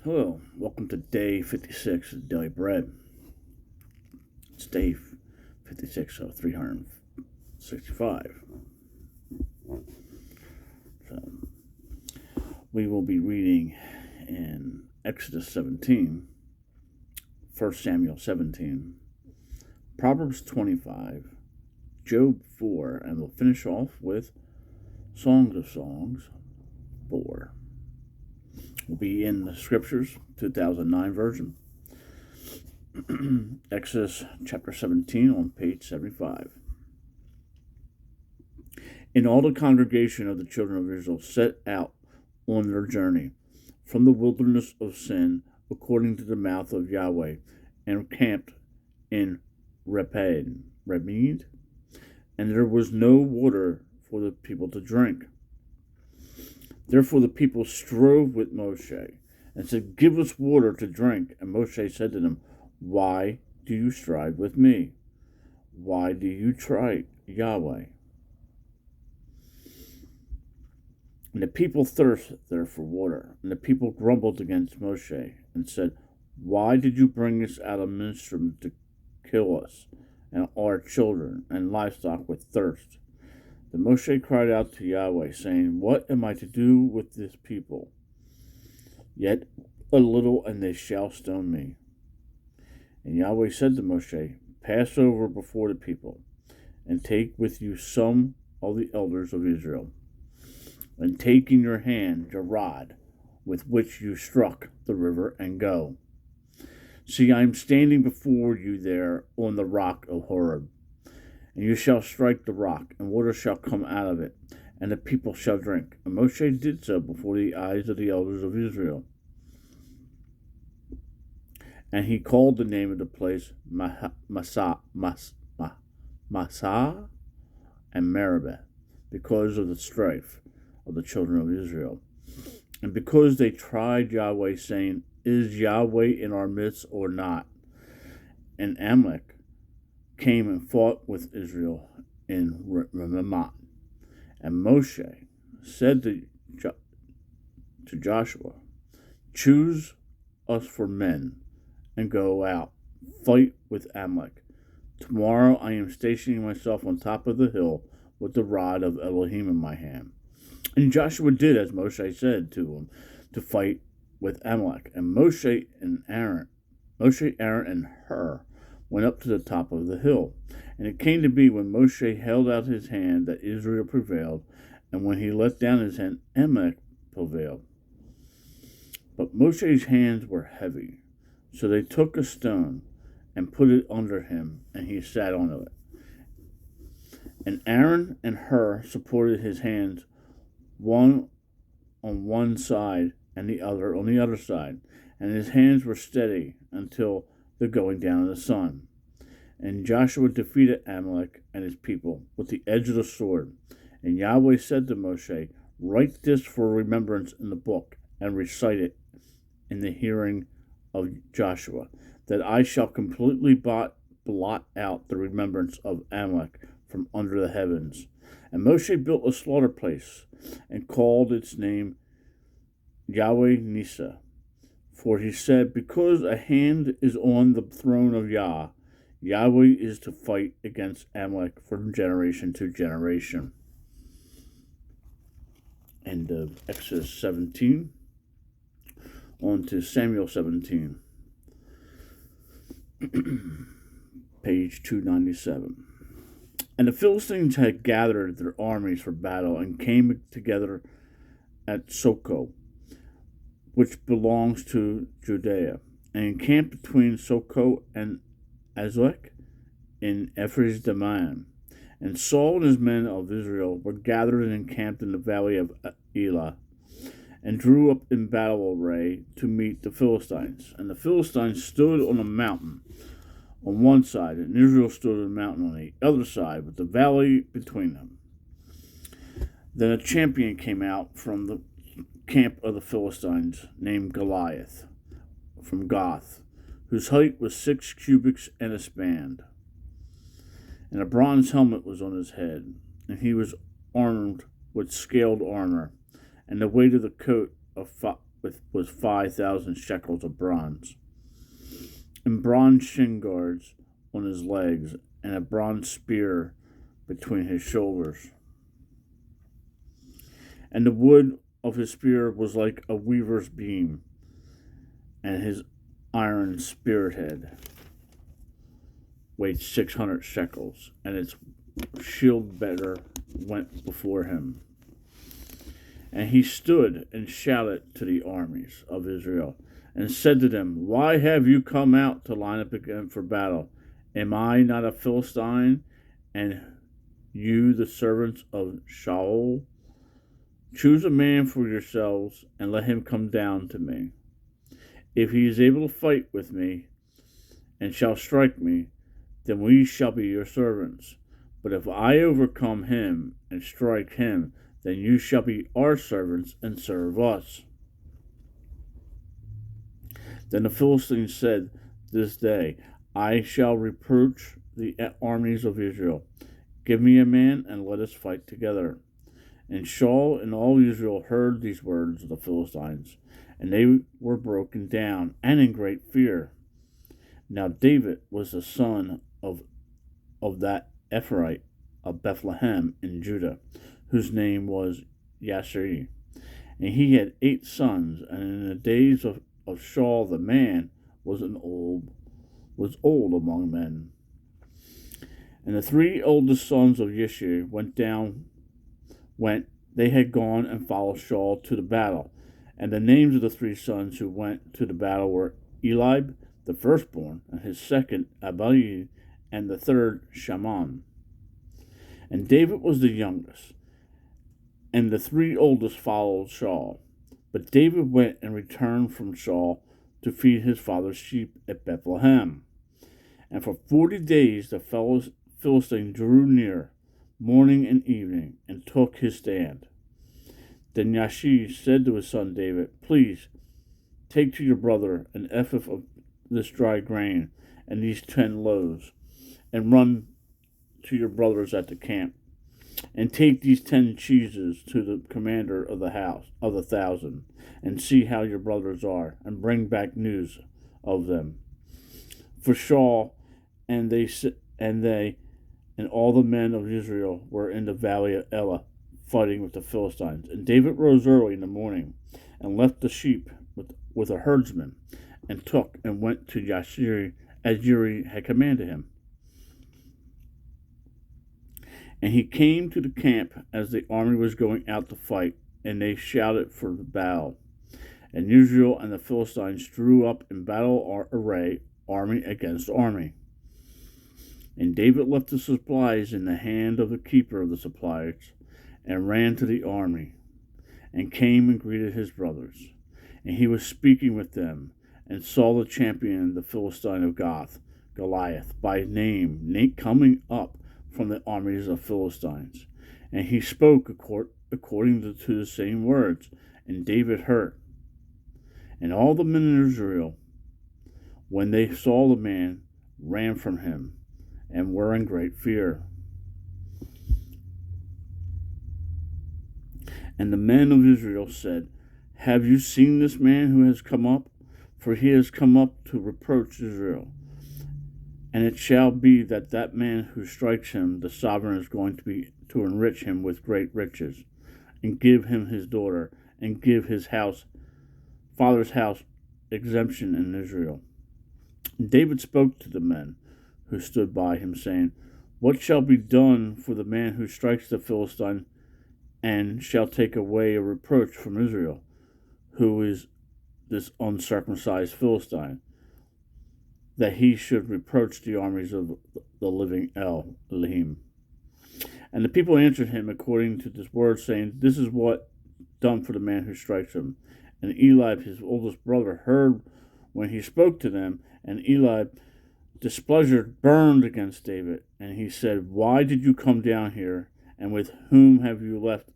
Hello, welcome to day 56 of Daily Bread. It's day 56 of 365. So, we will be reading in Exodus 17, 1 Samuel 17, Proverbs 25, Job 4, and we'll finish off with Songs of Songs 4. We'll be in the Scriptures, 2009 version. Exodus chapter 17 on page 75. And all the congregation of the children of Israel set out on their journey from the wilderness of Sin, according to the mouth of Yahweh, and camped in Reped, and there was no water for the people to drink. Therefore the people strove with Moshe and said, "Give us water to drink." And Moshe said to them, "Why do you strive with me? Why do you try Yahweh?" And the people thirsted there for water. And the people grumbled against Moshe and said, "Why did you bring us out of Mitzrayim to kill us and our children and livestock with thirst?" Then Moshe cried out to Yahweh, saying, "What am I to do with this people? Yet a little, and they shall stone me." And Yahweh said to Moshe, "Pass over before the people, and take with you some of the elders of Israel, and take in your hand your rod, with which you struck the river, and go. See, I am standing before you there on the rock of Horeb. And you shall strike the rock, and water shall come out of it, and the people shall drink." And Moshe did so before the eyes of the elders of Israel. And he called the name of the place Massah and Meribah, because of the strife of the children of Israel. And because they tried Yahweh, saying, "Is Yahweh in our midst or not?" And Amalek came and fought with Israel in Ramah. And Moshe said to Joshua, "Choose us for men and go out, fight with Amalek. Tomorrow I am stationing myself on top of the hill with the rod of Elohim in my hand." And Joshua did as Moshe said to him, to fight with Amalek. And Moshe, Aaron, and Hur went up to the top of the hill. And it came to be, when Moshe held out his hand, that Israel prevailed, and when he let down his hand, Amalek prevailed. But Moshe's hands were heavy, so they took a stone and put it under him, and he sat on it. And Aaron and Hur supported his hands, one on one side and the other on the other side, and his hands were steady until the going down of the sun. And Joshua defeated Amalek and his people with the edge of the sword. And Yahweh said to Moshe, "Write this for remembrance in the book, and recite it in the hearing of Joshua, that I shall completely blot out the remembrance of Amalek from under the heavens." And Moshe built a slaughter place, and called its name Yahweh Nisa. For he said, "Because a hand is on the throne of Yahweh is to fight against Amalek from generation to generation." End of Exodus 17. On to Samuel 17. Page 297. And the Philistines had gathered their armies for battle, and came together at Sokoh, which belongs to Judea, and encamped between Sokoh and Azekah in Ephes-dammim. And Saul and his men of Israel were gathered and encamped in the valley of Elah, and drew up in battle array to meet the Philistines. And the Philistines stood on a mountain on one side, and Israel stood on a mountain on the other side, with the valley between them. Then a champion came out from the camp of the Philistines, named Goliath, from Gath, whose height was 6 cubits and a span. And a bronze helmet was on his head, and he was armed with scaled armor, and the weight of the coat of was 5,000 shekels of bronze, and bronze shin guards on his legs, and a bronze spear between his shoulders. And the wood of his spear was like a weaver's beam, and his iron spearhead weighed 600 shekels, and its shield bearer went before him. And he stood and shouted to the armies of Israel, and said to them, Why have you come out to line up again for battle? Am I not a Philistine, and you the servants of Shaul? Choose a man for yourselves, and let him come down to me. If he is able to fight with me, and shall strike me, then we shall be your servants. But if I overcome him and strike him, then you shall be our servants and serve us. Then the Philistines said this day, I shall reproach the armies of Israel. Give me a man, and let us fight together. And Shaul and all Israel heard these words of the Philistines, and they were broken down and in great fear. Now David was the son of that Ephraite of Bethlehem in Judah, whose name was Yashari. And he had 8 sons, and in the days of Shaul the man was old among men. And the 3 oldest sons of Yeshua they had gone and followed Shaul to the battle. And the names of the 3 sons who went to the battle were Eliab, the firstborn, and his second Abiud, and the third Shammah. And David was the youngest, and the 3 oldest followed Shaul. But David went and returned from Shaul to feed his father's sheep at Bethlehem. And for 40 days the Philistine drew near, morning and evening, and took his stand. Then Yashai said to his son David, Please take to your brother an ephah of this dry grain and these 10 loaves, and run to your brothers at the camp, and take these 10 cheeses to the commander of the house of the 1,000, and see how your brothers are, and bring back news of them. For Shaul and they and all the men of Israel were in the valley of Elah, fighting with the Philistines. And David rose early in the morning, and left the sheep with a herdsman, and took and went to Yashai as Uri had commanded him. And he came to the camp as the army was going out to fight, and they shouted for the battle. And Israel and the Philistines drew up in battle array, army against army. And David left the supplies in the hand of the keeper of the supplies, and ran to the army, and came and greeted his brothers. And he was speaking with them, and saw the champion, the Philistine of Gath, Goliath, by name, coming up from the armies of Philistines. And he spoke according to the same words, and David heard. And all the men of Israel, when they saw the man, ran from him, and were in great fear. And the men of Israel said, Have you seen this man who has come up? For he has come up to reproach Israel. And it shall be that man who strikes him, the sovereign is going to enrich him with great riches, and give him his daughter, and give his father's house exemption in Israel. And David spoke to the men who stood by him, saying, What shall be done for the man who strikes the Philistine, and shall take away a reproach from Israel? Who is this uncircumcised Philistine, that he should reproach the armies of the living Elohim? And the people answered him according to this word, saying, This is what done for the man who strikes him. And Eliab, his oldest brother, heard when he spoke to them, and Eliab displeasure burned against David. And he said, Why did you come down here, and with whom have you left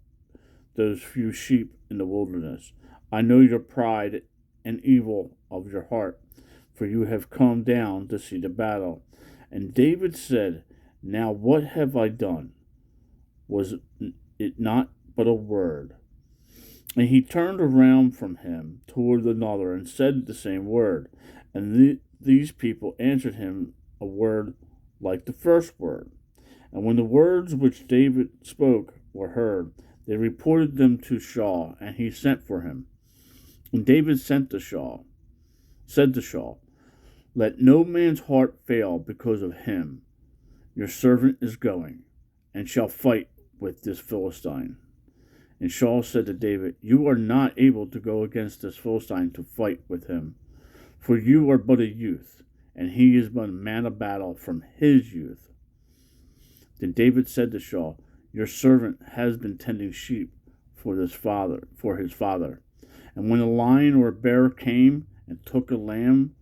those few sheep in the wilderness? I know your pride and evil of your heart, for you have come down to see the battle. And David said, Now what have I done? Was it not but a word? And he turned around from him toward another and said the same word. And these people answered him a word like the first word. And when the words which David spoke were heard, they reported them to Shaul, and he sent for him. And David said to Shaul, "Let no man's heart fail because of him. Your servant is going, and shall fight with this Philistine." And Shaul said to David, "You are not able to go against this Philistine to fight with him, for you are but a youth, and he is but a man of battle from his youth." Then David said to Shaul, "Your servant has been tending sheep for his father. And when a lion or a bear came and took a lamb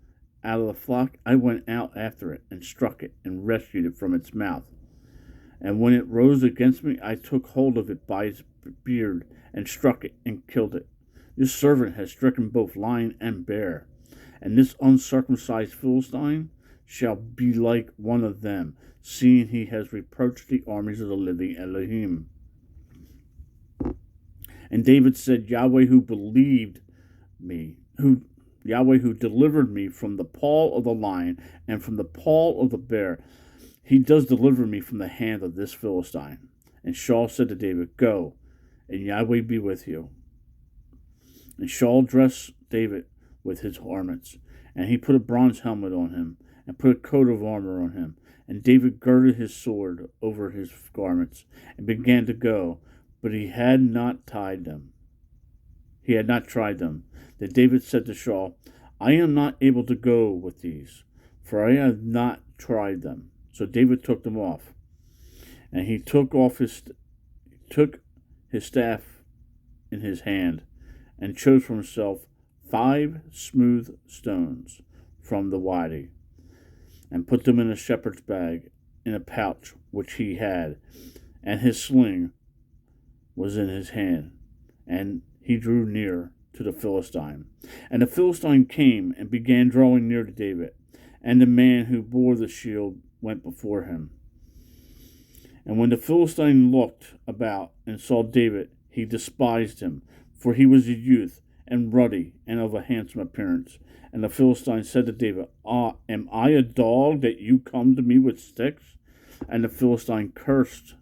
out of the flock, I went out after it and struck it and rescued it from its mouth. And when it rose against me, I took hold of it by its beard and struck it and killed it. This servant has stricken both lion and bear, and this uncircumcised Philistine shall be like one of them, seeing he has reproached the armies of the living Elohim." And David said, Yahweh who delivered me from the paw of the lion and from the paw of the bear, he does deliver me from the hand of this Philistine. And Shaul said to David, "Go, and Yahweh be with you." And Shaul dressed David with his garments, and he put a bronze helmet on him, and put a coat of armor on him. And David girded his sword over his garments, and began to go, but he had not tried them. Then David said to Shaul, "I am not able to go with these, for I have not tried them." So David took them off, and he took his staff in his hand, and chose for himself 5 smooth stones from the wadi, and put them in a shepherd's bag in a pouch which he had, and his sling was in his hand, and he drew near to the Philistine. And the Philistine came and began drawing near to David, and the man who bore the shield went before him. And when the Philistine looked about and saw David, he despised him, for he was a youth, and ruddy, and of a handsome appearance. And the Philistine said to David, "Am I a dog that you come to me with sticks?" And the Philistine cursed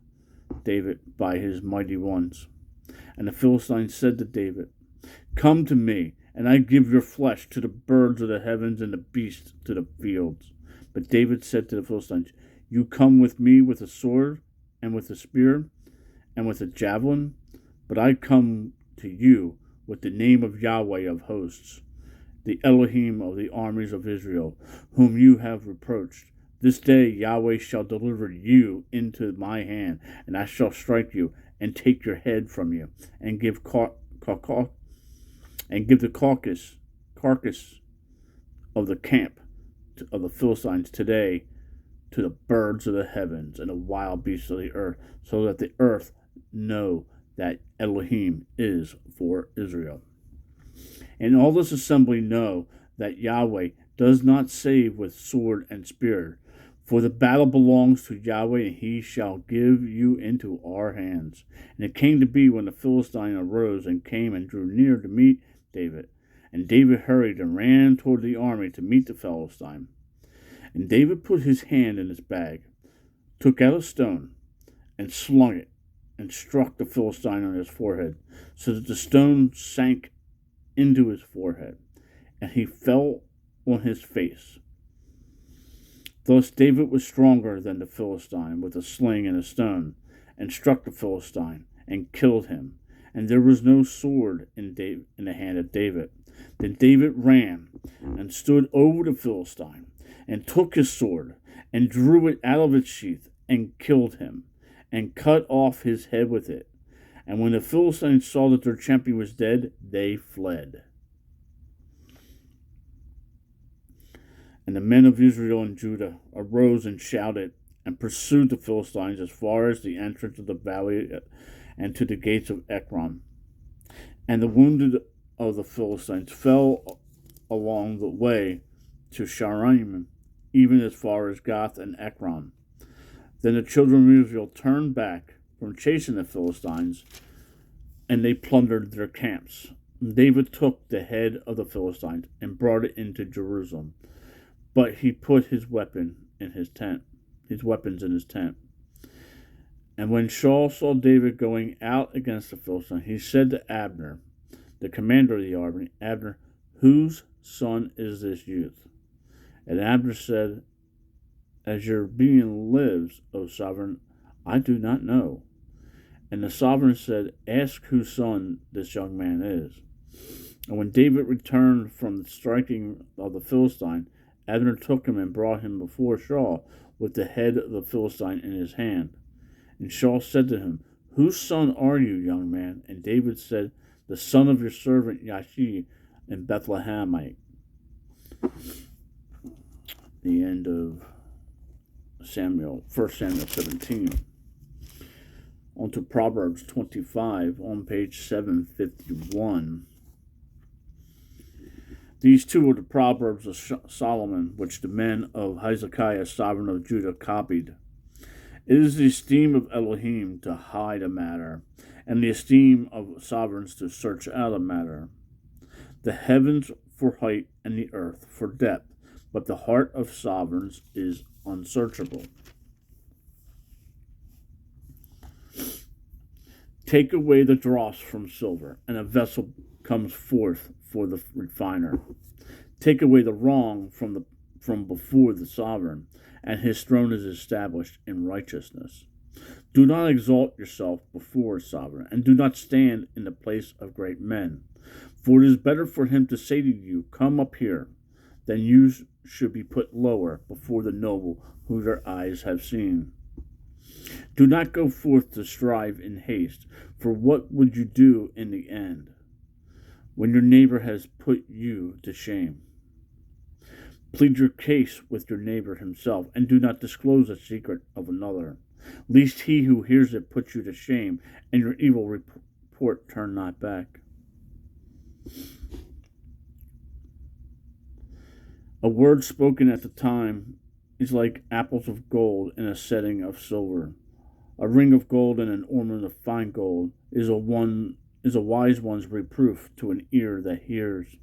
David by his mighty ones. And the Philistine said to David, "Come to me, and I give your flesh to the birds of the heavens and the beasts to the fields." But David said to the Philistines, "You come with me with a sword, and with a spear, and with a javelin, but I come to you with the name of Yahweh of hosts, the Elohim of the armies of Israel, whom you have reproached. This day Yahweh shall deliver you into my hand, and I shall strike you, and take your head from you, and give the carcass of the camp of the Philistines today to the birds of the heavens and the wild beasts of the earth, so that the earth know that Elohim is for Israel. And all this assembly know that Yahweh does not save with sword and spear, for the battle belongs to Yahweh, and he shall give you into our hands." And it came to be, when the Philistine arose and came and drew near to meet David, and David hurried and ran toward the army to meet the Philistine. And David put his hand in his bag, took out a stone, and slung it, and struck the Philistine on his forehead, so that the stone sank into his forehead, and he fell on his face. Thus David was stronger than the Philistine with a sling and a stone, and struck the Philistine, and killed him. And there was no sword in the hand of David. Then David ran, and stood over the Philistine, and took his sword, and drew it out of its sheath, and killed him, and cut off his head with it. And when the Philistines saw that their champion was dead, they fled. And the men of Israel and Judah arose and shouted, and pursued the Philistines as far as the entrance of the valley and to the gates of Ekron. And the wounded of the Philistines fell along the way to Shaaraim, even as far as Gath and Ekron. Then the children of Israel turned back from chasing the Philistines, and they plundered their camps. David took the head of the Philistines and brought it into Jerusalem, but he put his weapons in his tent. And when Saul saw David going out against the Philistines, he said to Abner, the commander of the army, Abner, whose son is this youth? And Abner said, as your being lives, O sovereign, I do not know. And the sovereign said, ask whose son this young man is. And when David returned from the striking of the Philistine, Abner took him and brought him before Saul with the head of the Philistine in his hand. And Saul said to him, whose son are you, young man? And David said, the son of your servant Yashai in Bethlehemite. The end of 1 Samuel 17. On to Proverbs 25 on page 751. These two are the Proverbs of Solomon, which the men of Hezekiah, sovereign of Judah, copied. It is the esteem of Elohim to hide a matter, and the esteem of sovereigns to search out a matter. The heavens for height and the earth for depth, but the heart of sovereigns is unsearchable. Take away the dross from silver, and a vessel comes forth for the refiner. Take away the wrong from before the sovereign, and his throne is established in righteousness. Do not exalt yourself before a sovereign, and do not stand in the place of great men. For it is better for him to say to you, come up here, than you should be put lower before the noble who your eyes have seen. Do not go forth to strive in haste, for what would you do in the end, when your neighbor has put you to shame? Plead your case with your neighbor himself, and do not disclose the secret of another, lest he who hears it put you to shame, and your evil report turn not back. A word spoken at the time is like apples of gold in a setting of silver. A ring of gold and an ornament of fine gold is a wise one's reproof to an ear that hears.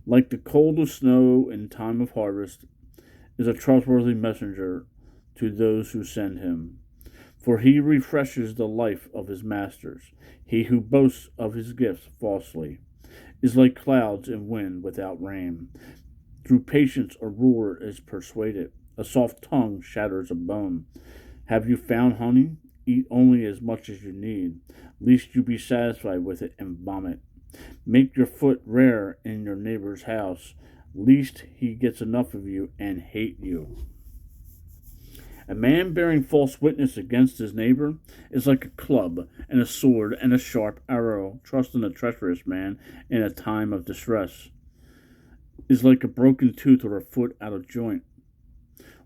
Like the cold of snow in time of harvest is a trustworthy messenger to those who send him. For he refreshes the life of his masters. He who boasts of his gifts falsely is like clouds and wind without rain. Through patience a ruler is persuaded. A soft tongue shatters a bone. Have you found honey? Eat only as much as you need, lest you be satisfied with it and vomit. Make your foot rare in your neighbor's house, lest he gets enough of you and hate you. A man bearing false witness against his neighbor is like a club and a sword and a sharp arrow. Trust in a treacherous man in a time of distress is like a broken tooth or a foot out of joint.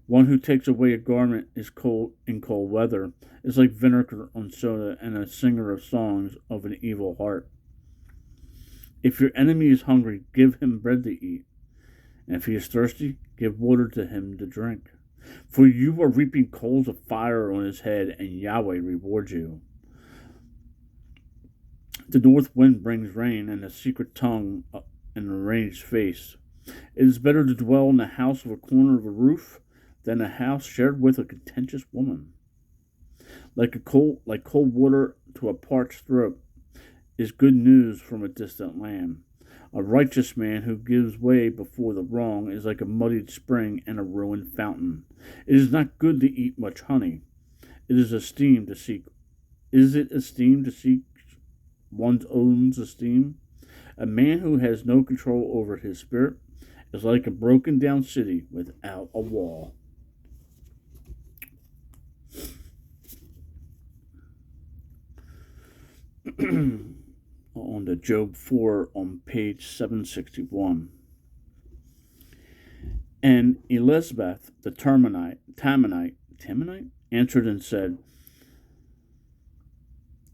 One who takes away a garment is cold in cold weather is like vinegar on soda, and a singer of songs of an evil heart. If your enemy is hungry, give him bread to eat, and if he is thirsty, give water to him to drink. For you are reaping coals of fire on his head, and Yahweh rewards you. The north wind brings rain, and a secret tongue and a raged face. It is better to dwell in the house of a corner of a roof than a house shared with a contentious woman. Like cold water to a parched throat is good news from a distant land. A righteous man who gives way before the wrong is like a muddied spring and a ruined fountain. It is not good to eat much honey. Is it esteemed to seek one's own esteem? A man who has no control over his spirit is like a broken down city without a wall. On to Job 4 on page 761. And Elizabeth the Temanite answered and said,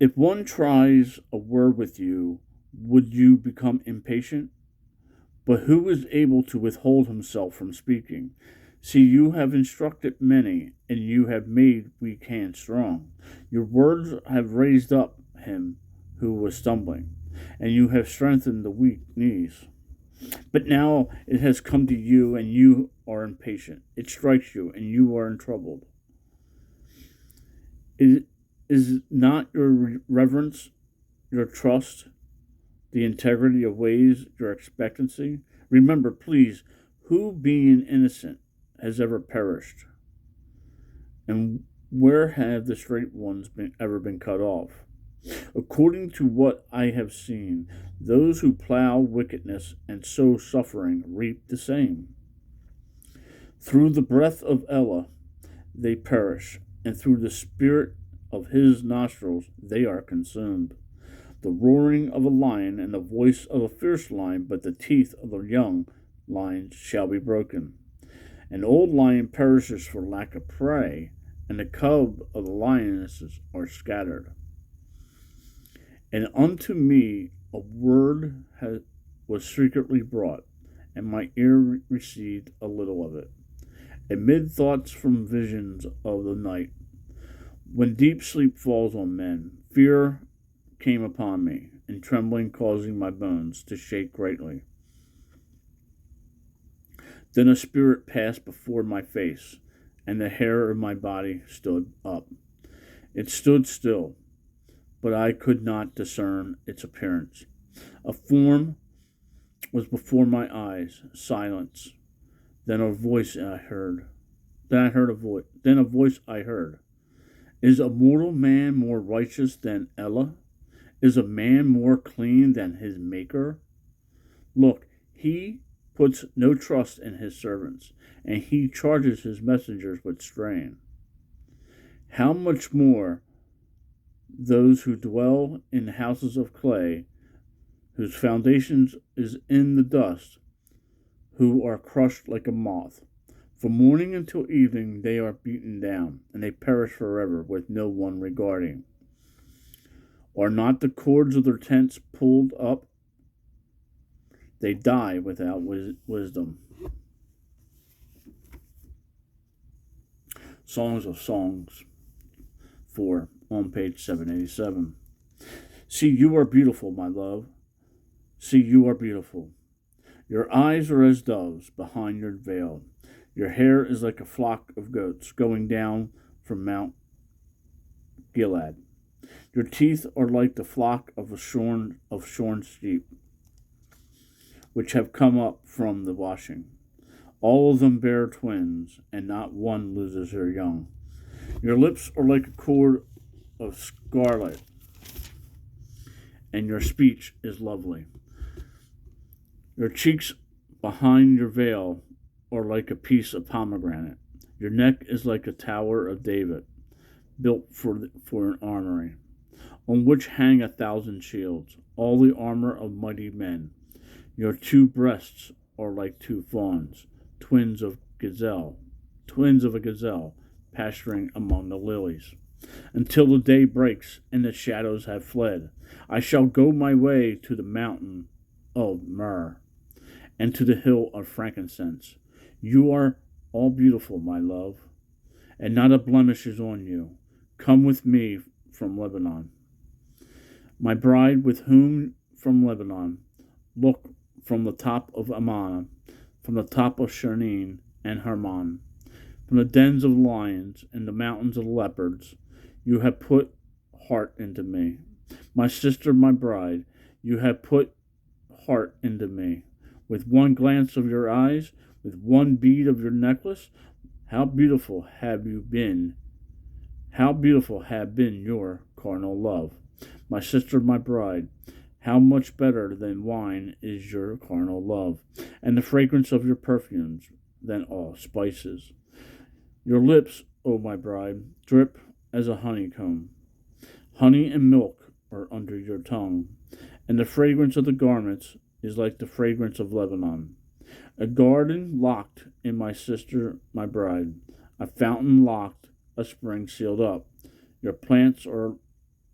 if one tries a word with you, would you become impatient? But who is able to withhold himself from speaking? See, you have instructed many, and you have made weak hands strong. Your words have raised up him who was stumbling, and you have strengthened the weak knees. But now it has come to you, and you are impatient. It strikes you, and you are troubled. Is not your reverence, your trust, the integrity of ways, your expectancy? Remember, please, who being innocent has ever perished? And where have the straight ones ever been cut off? According to what I have seen, those who plow wickedness and sow suffering reap the same. Through the breath of Elah they perish, and through the spirit of his nostrils they are consumed. The roaring of a lion and the voice of a fierce lion, but the teeth of the young lions shall be broken. An old lion perishes for lack of prey, and the cub of the lionesses are scattered. And unto me a word was secretly brought, and my ear received a little of it. Amid thoughts from visions of the night, when deep sleep falls on men, fear came upon me, and trembling causing my bones to shake greatly. Then a spirit passed before my face, and the hair of my body stood up. It stood still, but I could not discern its appearance. A form was before my eyes, silence. Then a voice I heard. Then a voice I heard. Is a mortal man more righteous than Elah? Is a man more clean than his Maker? Look, he puts no trust in his servants, and he charges his messengers with strain. How much more those who dwell in houses of clay, whose foundations is in the dust, who are crushed like a moth. From morning until evening they are beaten down, and they perish forever, with no one regarding. Are not the cords of their tents pulled up? They die without wisdom. Songs of Songs 4, on page 787. See, you are beautiful, my love. See, you are beautiful. Your eyes are as doves behind your veil. Your hair is like a flock of goats going down from Mount Gilead. Your teeth are like the flock of shorn sheep, which have come up from the washing. All of them bear twins, and not one loses her young. Your lips are like a cord of scarlet, and your speech is lovely. Your cheeks behind your veil are like a piece of pomegranate. Your neck is like a tower of David, built for an armory, on which hang 1,000 shields, all the armor of mighty men. Your two breasts are like two fawns, twins of a gazelle, pasturing among the lilies. Until the day breaks and the shadows have fled, I shall go my way to the mountain of myrrh, and to the hill of frankincense. You are all beautiful, my love, and not a blemish is on you. Come with me from Lebanon. My bride, with whom from Lebanon, look from the top of Ammon, from the top of Sharnin and Hermon, from the dens of lions and the mountains of leopards, you have put heart into me. My sister, my bride, you have put heart into me. With one glance of your eyes, with one bead of your necklace, how beautiful have you been. How beautiful have been your carnal love. My sister, my bride, how much better than wine is your carnal love, and the fragrance of your perfumes than all spices. Your lips, O my bride, drip as a honeycomb. Honey and milk are under your tongue, and the fragrance of the garments is like the fragrance of Lebanon. A garden locked in my sister, my bride, a fountain locked, a spring sealed up. Your plants are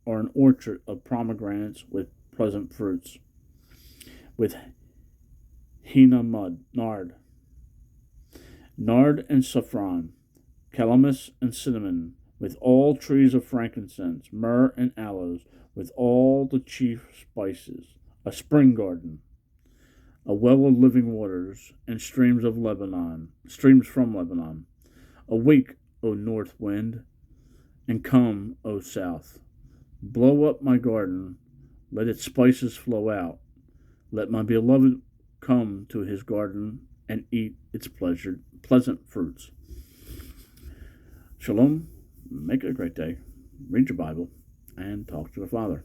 an orchard of pomegranates with pleasant fruits, with henna nard and saffron, calamus and cinnamon, with all trees of frankincense, myrrh, and aloes, with all the chief spices, a spring garden, a well of living waters, and streams from Lebanon. Awake, O north wind, and come, O south. Blow up my garden, let its spices flow out. Let my beloved come to his garden and eat its pleasant fruits. Shalom, make it a great day, read your Bible, and talk to the Father.